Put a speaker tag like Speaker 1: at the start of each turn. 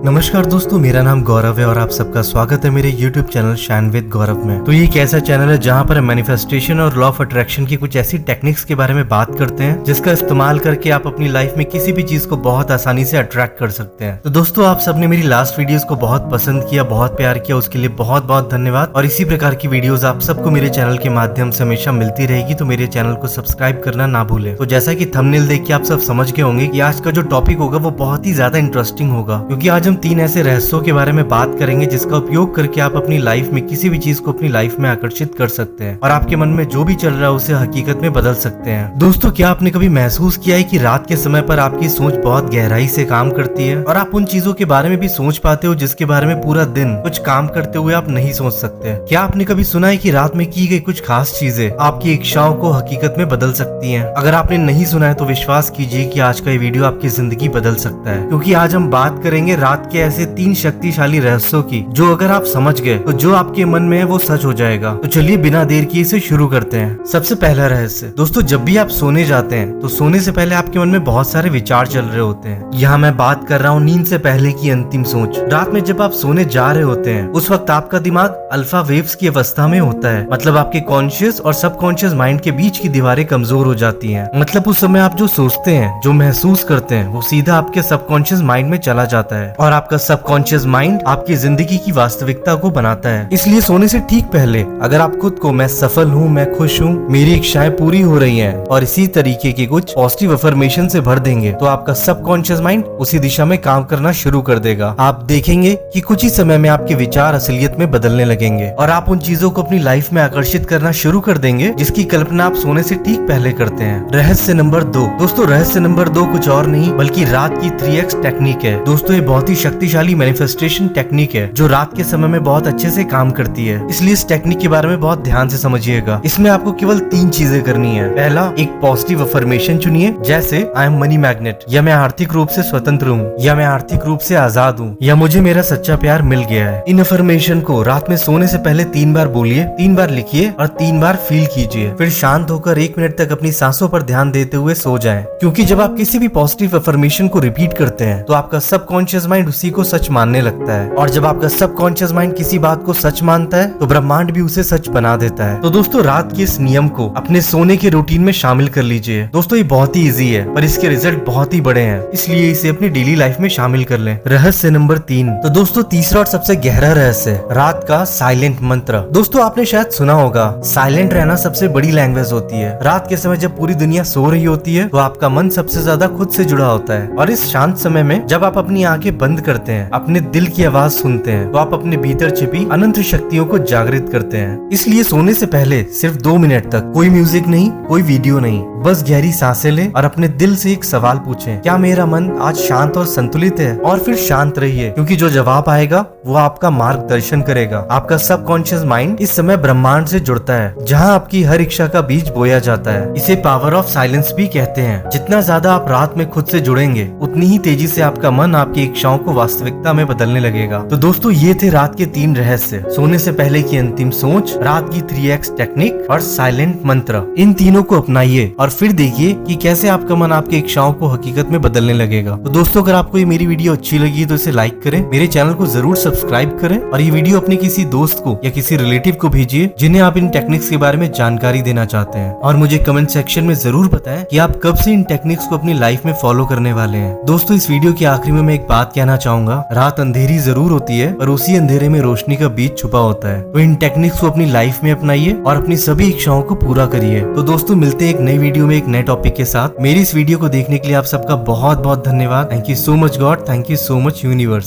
Speaker 1: नमस्कार दोस्तों, मेरा नाम गौरव है और आप सबका स्वागत है मेरे YouTube चैनल शाइन विद गौरव में। तो ये एक ऐसा चैनल है जहाँ पर मैनिफेस्टेशन और लॉ ऑफ अट्रैक्शन की कुछ ऐसी टेक्निक्स के बारे में बात करते हैं जिसका इस्तेमाल करके आप अपनी लाइफ में किसी भी चीज को बहुत आसानी से अट्रैक्ट कर सकते हैं। तो दोस्तों, आप सबने मेरी लास्ट वीडियोस को बहुत पसंद किया, बहुत प्यार किया, उसके लिए बहुत बहुत धन्यवाद। और इसी प्रकार की वीडियोस आप सबको मेरे चैनल के माध्यम से हमेशा मिलती रहेगी, तो मेरे चैनल को सब्सक्राइब करना ना भूले। तो जैसा की थंबनेल देख के आप सब समझ गए होंगे कि आज का जो टॉपिक होगा वो बहुत ही ज्यादा इंटरेस्टिंग होगा, क्योंकि आज हम 3 ऐसे रहस्यों के बारे में बात करेंगे जिसका उपयोग करके आप अपनी लाइफ में किसी भी चीज को अपनी लाइफ में आकर्षित कर सकते हैं और आपके मन में जो भी चल रहा है उसे हकीकत में बदल सकते हैं। दोस्तों, क्या आपने कभी महसूस किया है कि रात के समय पर आपकी सोच बहुत गहराई से काम करती है और आप उन चीजों के बारे में भी सोच पाते हो जिसके बारे में पूरा दिन कुछ काम करते हुए आप नहीं सोच सकते? क्या आपने कभी सुना है कि रात में की गई कुछ खास चीजें आपकी इच्छाओं को हकीकत में बदल सकती हैं? अगर आपने नहीं सुना है तो विश्वास कीजिए कि आज का ये वीडियो आपकी जिंदगी बदल सकता है, क्योंकि आज हम बात करेंगे रात के ऐसे 3 शक्तिशाली रहस्यों की जो अगर आप समझ गए तो जो आपके मन में है वो सच हो जाएगा। तो चलिए बिना देर किए इसे शुरू करते हैं। सबसे पहला रहस्य, दोस्तों, जब भी आप सोने जाते हैं तो सोने से पहले आपके मन में बहुत सारे विचार चल रहे होते हैं। यहाँ मैं बात कर रहा हूँ नींद से पहले की अंतिम सोच। रात में जब आप सोने जा रहे होते हैं उस वक्त आपका दिमाग अल्फा वेव्स की अवस्था में होता है, मतलब आपके कॉन्शियस और सबकॉन्शियस माइंड के बीच की दीवारें कमजोर हो जाती हैं। मतलब उस समय आप जो सोचते हैं, जो महसूस करते हैं, वो सीधा आपके सबकॉन्शियस माइंड में चला जाता है और आपका सबकॉन्शियस माइंड आपकी जिंदगी की वास्तविकता को बनाता है। इसलिए सोने से ठीक पहले अगर आप खुद को मैं सफल हूँ, मैं खुश हूँ, मेरी इच्छाएं पूरी हो रही हैं और इसी तरीके की कुछ पॉजिटिव अफर्मेशन से भर देंगे तो आपका सबकॉन्शियस माइंड उसी दिशा में काम करना शुरू कर देगा। आप देखेंगे कि कुछ ही समय में आपके विचार असलियत में बदलने लगेंगे और आप उन चीजों को अपनी लाइफ में आकर्षित करना शुरू कर देंगे जिसकी कल्पना आप सोने से ठीक पहले करते हैं। रहस्य नंबर 2, दोस्तों, रहस्य नंबर 2 कुछ और नहीं बल्कि रात की 3x टेक्निक है। दोस्तों, ये बहुत ही शक्तिशाली मैनिफेस्टेशन टेक्निक है जो रात के समय में बहुत अच्छे से काम करती है, इसलिए इस टेक्निक के बारे में बहुत ध्यान से समझिएगा। इसमें आपको केवल 3 चीजें करनी है। पहला, एक पॉजिटिव अफर्मेशन चुनिए, जैसे आई एम मनी मैग्नेट, या मैं आर्थिक रूप से स्वतंत्र हूँ, या मैं आर्थिक रूप से आजाद हूँ, या मुझे मेरा सच्चा प्यार मिल गया है। इन अफर्मेशन को रात में सोने से पहले 3 बार बोलिए, 3 बार लिखिए और 3 बार फील कीजिए। फिर शांत होकर 1 मिनट तक अपनी सांसों पर ध्यान देते हुए सो जाएं, क्योंकि जब आप किसी भी पॉजिटिव अफर्मेशन को रिपीट करते हैं तो आपका सबकॉन्शियस माइंड उसी को सच मानने लगता है और जब आपका सबकॉन्शियस माइंड किसी बात को सच मानता है तो ब्रह्मांड भी उसे सच बना देता है। तो दोस्तों, रात के इस नियम को अपने सोने के रूटीन में शामिल कर लीजिए। दोस्तों, ये बहुत ही इजी है पर इसके रिजल्ट बहुत ही बड़े हैं, इसलिए इसे अपनी डेली लाइफ में शामिल कर लें। रहस्य नंबर 3, तो दोस्तों, तीसरा और सबसे गहरा रहस्य, रात का साइलेंट मंत्र। दोस्तों, आपने शायद सुना होगा, साइलेंट रहना सबसे बड़ी लैंग्वेज होती है। रात के समय जब पूरी दुनिया सो रही होती है तो आपका मन सबसे ज्यादा खुद से जुड़ा होता है और इस शांत समय में जब आप अपनी आंखें बंद करते हैं, अपने दिल की आवाज सुनते हैं, तो आप अपने भीतर छिपी अनंत शक्तियों को जागृत करते हैं। इसलिए सोने से पहले सिर्फ 2 मिनट तक कोई म्यूजिक नहीं, कोई वीडियो नहीं, बस गहरी सांसें लें और अपने दिल से एक सवाल पूछें, क्या मेरा मन आज शांत और संतुलित है? और फिर शांत रहिए, क्योंकि जो जवाब आएगा वो आपका मार्गदर्शन करेगा। आपका सबकॉन्शियस माइंड इस समय ब्रह्मांड से जुड़ता है, जहाँ आपकी हर इच्छा का बीज बोया जाता है। इसे पावर ऑफ साइलेंस भी कहते हैं। जितना ज्यादा आप रात में खुद से जुड़ेंगे उतनी ही तेजी से आपका मन आपकी इच्छाओं को वास्तविकता में बदलने लगेगा। तो दोस्तों, ये थे रात के 3 रहस्य, सोने से पहले की अंतिम सोच, रात की 3x टेक्निक और साइलेंट मंत्र। इन तीनों को अपनाइए और फिर देखिए कि कैसे आपका मन आपकी इच्छाओं को हकीकत में बदलने लगेगा। तो दोस्तों, अगर आपको ये मेरी वीडियो अच्छी लगी तो इसे लाइक करें, मेरे चैनल को जरूर सब्सक्राइब करें और ये वीडियो अपने किसी दोस्त को या किसी रिलेटिव को भेजिए जिन्हें आप इन टेक्निक्स के बारे में जानकारी देना चाहते हैं। और मुझे कमेंट सेक्शन में जरूर बताएं कि आप कब से इन टेक्निक्स को अपनी लाइफ में फॉलो करने वाले हैं। दोस्तों, इस वीडियो के आखिरी में मैं एक बात कहना चाहूंगा, रात अंधेरी जरूर होती है पर उसी अंधेरे में रोशनी का बीज छुपा होता है। तो इन टेक्निक्स को अपनी लाइफ में अपनाइए और अपनी सभी इच्छाओं को पूरा करिए। तो दोस्तों, मिलते हैं एक नई वीडियो में एक नए टॉपिक के साथ। मेरी इस वीडियो को देखने के लिए आप सबका बहुत बहुत धन्यवाद। Thank you so much God, thank you so much universe.